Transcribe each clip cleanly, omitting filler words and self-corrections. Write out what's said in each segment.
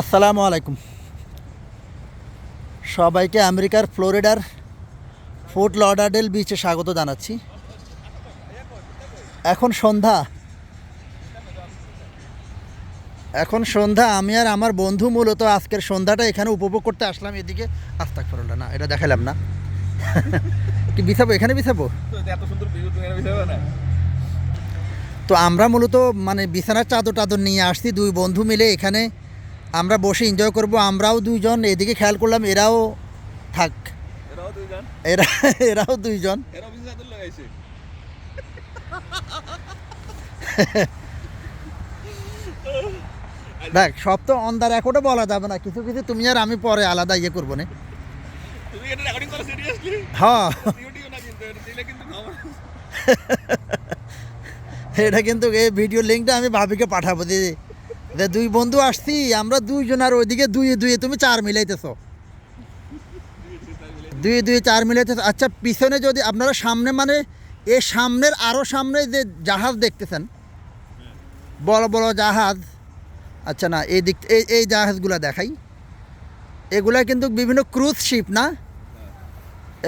আসসালামু আলাইকুম। সবাইকে আমেরিকার ফ্লোরিডার ফোর্ট লডারডেল বিচে স্বাগত জানাচ্ছি। এখন সন্ধ্যা আমি আর আমার বন্ধু মূলত আজকের সন্ধ্যাটা এখানে উপভোগ করতে আসলাম। এদিকে আস্তাগফিরুল্লাহ, না এটা দেখালাম না। কি বিছাবো? এখানে বিছাবো? তো আমরা মূলত মানে বিছানার চাদর টাদর নিয়ে আসছি, দুই বন্ধু মিলে এখানে আমরা বসে এনজয় করব। আমরাও দুইজন, এদিকে খেয়াল করলাম এরাও থাক, এরাও দুইজন। দেখ, সব তো অন দ্য রেকর্ডে বলা যাবে না, কিছু কিছু তুমি আর আমি পরে আলাদা ইয়ে করবো না। হ্যাঁ, এটা কিন্তু এই ভিডিও লিঙ্কটা আমি ভাবিকে পাঠাবো যে দুই বন্ধু আসছি আমরা দুইজন, আর ওইদিকে দুই দুই তুমি চার মিলাইতেছ, দুই দুই চার মিলাইতেছ। আচ্ছা, পিছনে যদি আপনারা সামনে মানে এই সামনের আরও সামনে যে জাহাজ দেখতেছেন, বড় বড় জাহাজ, আচ্ছা না এই দিক এই জাহাজগুলো দেখাই, এগুলা কিন্তু বিভিন্ন ক্রুজ শিপ না,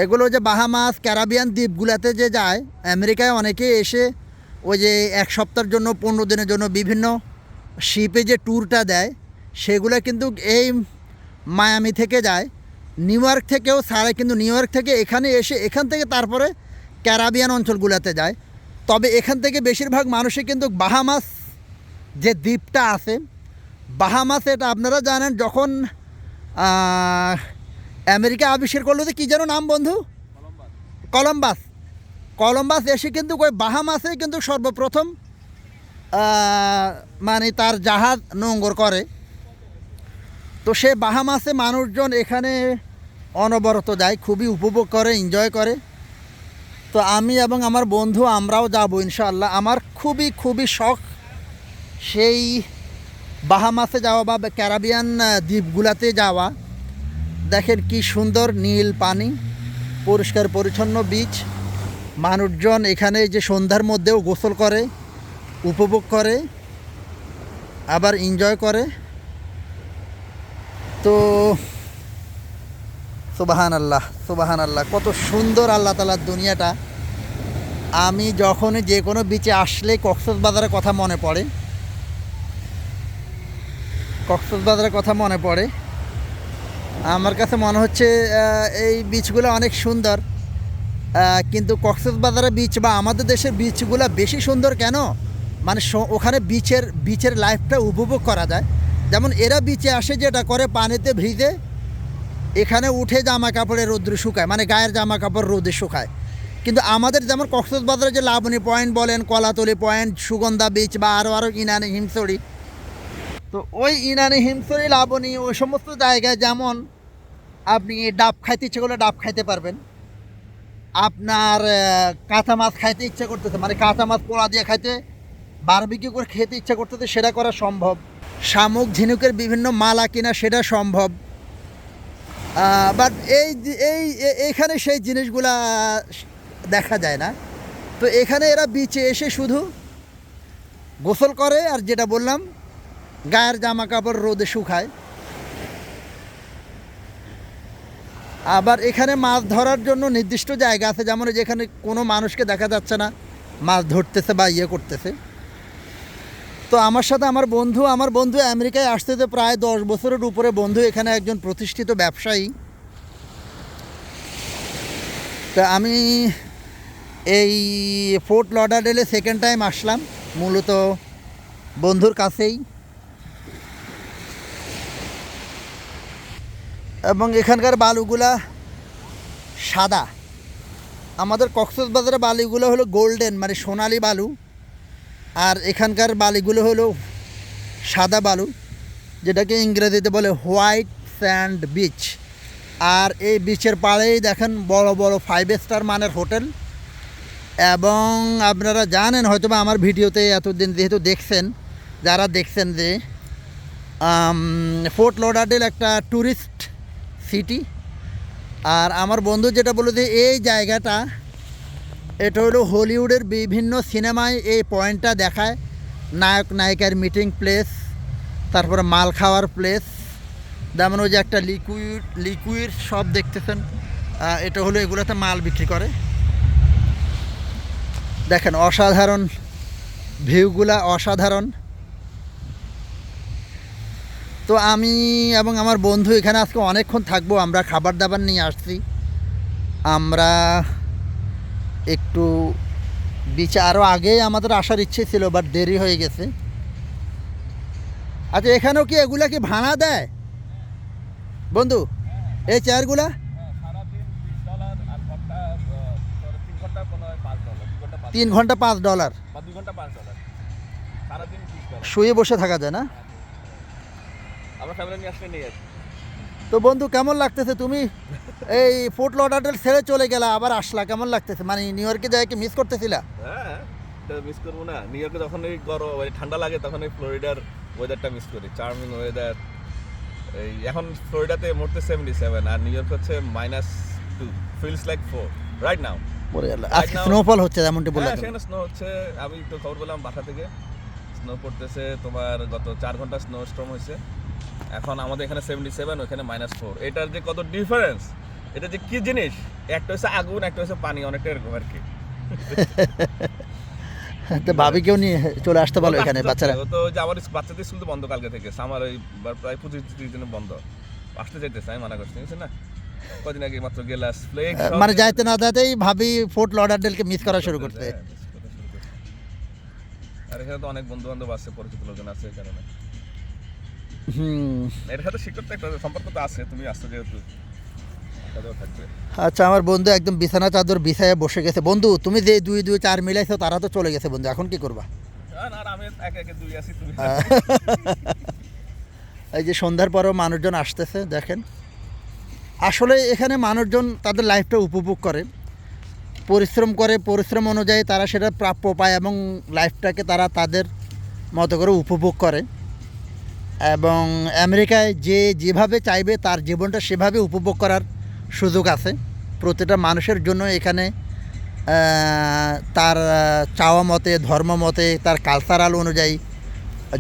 এগুলো যে বাহামাস ক্যারাবিয়ান দ্বীপগুলোতে যে যায়। আমেরিকায় অনেকে এসে ওই যে এক সপ্তাহের জন্য 15 দিনের জন্য বিভিন্ন শিপে যে ট্যুরটা দেয়, সেগুলো কিন্তু এই মায়ামি থেকে যায়, নিউ ইয়র্ক থেকেও ছাড়ে, কিন্তু নিউ ইয়র্ক থেকে এখানে এসে এখান থেকে তারপরে ক্যারাবিয়ান অঞ্চলগুলোতে যায়। তবে এখান থেকে বেশিরভাগ মানুষই কিন্তু বাহামাস যে দ্বীপটা আছে, বাহামাস, এটা আপনারা জানেন যখন আমেরিকা আবিষ্কার করলো যে কী যেন নাম বন্ধু, কলম্বাস এসে কিন্তু ওই বাহামাসে কিন্তু সর্বপ্রথম মানে তার জাহাজ নোঙ্গর করে। তো সে বাহামাসে মানুষজন এখানে অনবরত যায়, খুবই উপভোগ করে, এনজয় করে। তো আমি এবং আমার বন্ধু আমরাও যাব ইনশাআল্লাহ। আমার খুবই খুবই শখ সেই বাহামাসে যাওয়া বা ক্যারাবিয়ান দ্বীপগুলাতে যাওয়া। দেখেন কি সুন্দর নীল পানি, পরিষ্কার পরিচ্ছন্ন বিচ, মানুষজন এখানে যে সন্ধ্যার মধ্যেও গোসল করে, উপভোগ করে, আবার এনজয় করে। তো সুবাহান আল্লাহ, সুবাহান আল্লাহ, কত সুন্দর আল্লাহ তাআলার দুনিয়াটা। আমি যখনই যে কোনো বিচে আসলে কক্সবাজারের কথা মনে পড়ে, কক্সবাজারের কথা মনে পড়ে। আমার কাছে মনে হচ্ছে এই বিচগুলো অনেক সুন্দর, কিন্তু কক্সবাজারের বিচ বা আমাদের দেশের বিচগুলো বেশি সুন্দর কেন, মানে ওখানে বিচের লাইফটা উপভোগ করা যায়। যেমন এরা বিচে আসে যেটা করে, পানিতে ভিজে এখানে উঠে জামা কাপড়ে রোদ্রে শুকায়, মানে গায়ের জামা কাপড় রোদে শুকায়। কিন্তু আমাদের যেমন কক্সবাজারে যে লাবণী পয়েন্ট বলেন, কলাতলি পয়েন্ট, সুগন্ধা বিচ বা আরও ইনানি হিমছড়ি, তো ওই ইনানি হিমছড়ি লাবণী ওই সমস্ত জায়গায় যেমন আপনি ডাব খাইতে ইচ্ছে করলে ডাব খাইতে পারবেন, আপনার কাঁচা মাছ খাইতে ইচ্ছা করতেছে, মানে কাঁচা মাছ পোড়া দিয়ে খাইতে, বারবিকিউ করে খেতে ইচ্ছা করতেছে, সেটা করা সম্ভব। শামুক ঝিনুকের বিভিন্ন মালা কিনা সেটা সম্ভব। বাট এইখানে সেই জিনিসগুলা দেখা যায় না। তো এখানে এরা বিচে এসে শুধু গোসল করে, আর যেটা বললাম গায়ের জামা কাপড় রোদে শুকায়। আবার এখানে মাছ ধরার জন্য নির্দিষ্ট জায়গা আছে, যেমন যেখানে কোনো মানুষকে দেখা যাচ্ছে না মাছ ধরতেছে বা ইয়ে করতেছে। তো আমার সাথে আমার বন্ধু আমেরিকায় আসতে তো প্রায় 10 বছরের উপরে বন্ধু, এখানে একজন প্রতিষ্ঠিত ব্যবসায়ী। তা আমি এই ফোর্ট লডারডেলে সেকেন্ড টাইম আসলাম মূলত বন্ধুর কাছেই, এবং এখানকার বালুগুলা সাদা। আমাদের কক্সবাজারের বালিগুলো হলো গোল্ডেন, মানে সোনালি বালু, আর এখানকার বালিগুলো হলো সাদা বালু, যেটাকে ইংরেজিতে বলে হোয়াইট স্যান্ড বিচ। আর এই বিচের পাড়েই দেখেন বড় বড় 5 স্টার মানের হোটেল। এবং আপনারা জানেন হয়তো বা আমার ভিডিওতে এতদিন যেহেতু দেখছেন, যারা দেখছেন যে ফোর্ট লডারডেল একটা ট্যুরিস্ট সিটি। আর আমার বন্ধু যেটা বলল যে এই জায়গাটা, এটা হলো হলিউডের বিভিন্ন সিনেমায় এই পয়েন্টটা দেখায়, নায়ক নায়িকার মিটিং প্লেস, তারপরে মাল খাওয়ার প্লেস। যেমন ওই যে একটা লিকুইড শপ দেখতেছেন, এটা হলো এগুলোতে মাল বিক্রি করে। দেখেন অসাধারণ ভিউগুলা, অসাধারণ। তো আমি এবং আমার বন্ধু এখানে আজকে অনেকক্ষণ থাকবো। আমরা খাবার দাবার নিয়ে আসছি। আমরা একটু বিচে আরও আগেই আমাদের আসার ইচ্ছে ছিল, বাট দেরি হয়ে গেছে। আচ্ছা, এখানেও কি এগুলা কি ভাড়া দেয় বন্ধু, এই চেয়ারগুলা? $3 ঘন্টা $5, শুয়ে বসে থাকা যায় না? তো বন্ধু কেমন লাগতেছে? তুমি এই ফোর্ট লডারডেল ছেড়ে চলে গেলা, আবার আসলা, কেমন লাগতেছে? মানে নিউ ইয়র্কে যাই কি মিস করতেছিলা? হ্যাঁ, মিস করবো না। নিউ ইয়র্কে যখন এই গরম ঠান্ডা লাগে তখন এই ফ্লোরিডার ওয়েদারটা মিস করি। Charming weather. এই এখন ফ্লোরিডাতে মোটে 77 আর নিউ ইয়র্ক হচ্ছে -2, ফিলস লাইক 4 রাইট নাও। আজকে স্নোফল হচ্ছে যেমনটি বললাম। সেখানে স্নো হচ্ছে, আমি তো খবর পেলাম বাসা থেকে স্নো পড়তেছে। তোমার গত 4 ঘন্টা স্নো স্টর্ম হয়েছে। এখন আমাদের এখানে 77, ওখানে -4। এটার যে কত ডিফারেন্স, এটা যে কি জিনিস, একটা হচ্ছে আগুন, একটা হচ্ছে পানি, অনেকটা এরকম আর কি। তো ভাবিকেও নিয়ে চলে আসতে পারলো এখানে বাচ্চারা। তো যে আমার বাচ্চাদের স্কুল তো বন্ধ কালকে থেকে, আমার ওই প্রায় 25-30 দিন বন্ধ। আসতে চাইতেছে, আমি মানা করছি, বুঝছেন না? কদিন আগে মাত্র গেলাস ফ্লেক, মানে যাইতে না যাইতেই ভাবি ফোর্ট লডারডেলকে মিস করা শুরু করতে। আর এখানে তো অনেক বন্ধু বান্ধব আছে, পরিচিত লোকজন আছে, এই কারণে। এর সাথে শিক্ষক একটা সম্পর্ক তো আছে, তুমি আসছো যেহেতু থাকবে। আচ্ছা, আমার বন্ধু একদম বিছানা চাদর বিছায় বসে গেছে। বন্ধু তুমি যে 2-2-4 মিলাইছো, তারা তো চলে গেছে বন্ধু, এখন কি করবা? আমি একে 2 আছি, তুমি। এই যে সন্ধ্যার পরেও মানুষজন আসতেছে, দেখেন। আসলে এখানে মানুষজন তাদের লাইফটা উপভোগ করে, পরিশ্রম করে, পরিশ্রম অনুযায়ী তারা সেটা প্রাপ্য পায় এবং লাইফটাকে তারা তাদের মতো করে উপভোগ করে। এবং আমেরিকায় যে যেভাবে চাইবে তার জীবনটা সেভাবে উপভোগ করার সুযোগ আছে প্রতিটা মানুষের জন্য। এখানে তার চাওয়া মতে, ধর্ম মতে, তার কালচারাল অনুযায়ী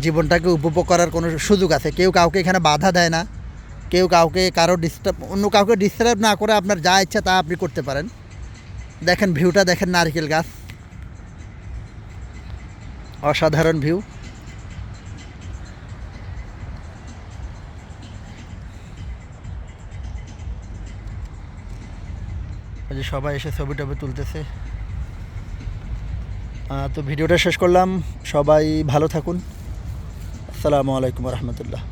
জীবনটাকে উপভোগ করার কোনো সুযোগ আছে। কেউ কাউকে এখানে বাধা দেয় না, কেউ কাউকে অন্য কাউকে ডিস্টার্ব না করে আপনার যা ইচ্ছা তা আপনি করতে পারেন। দেখেন ভিউটা, দেখেন নারকেল গাছ, অসাধারণ ভিউ। যে সবাই এসে ছবি টবি তুলতেছে। তো ভিডিওটা শেষ করলাম। সবাই ভালো থাকুন। আসসালামু আলাইকুম রহমতুল্লাহ।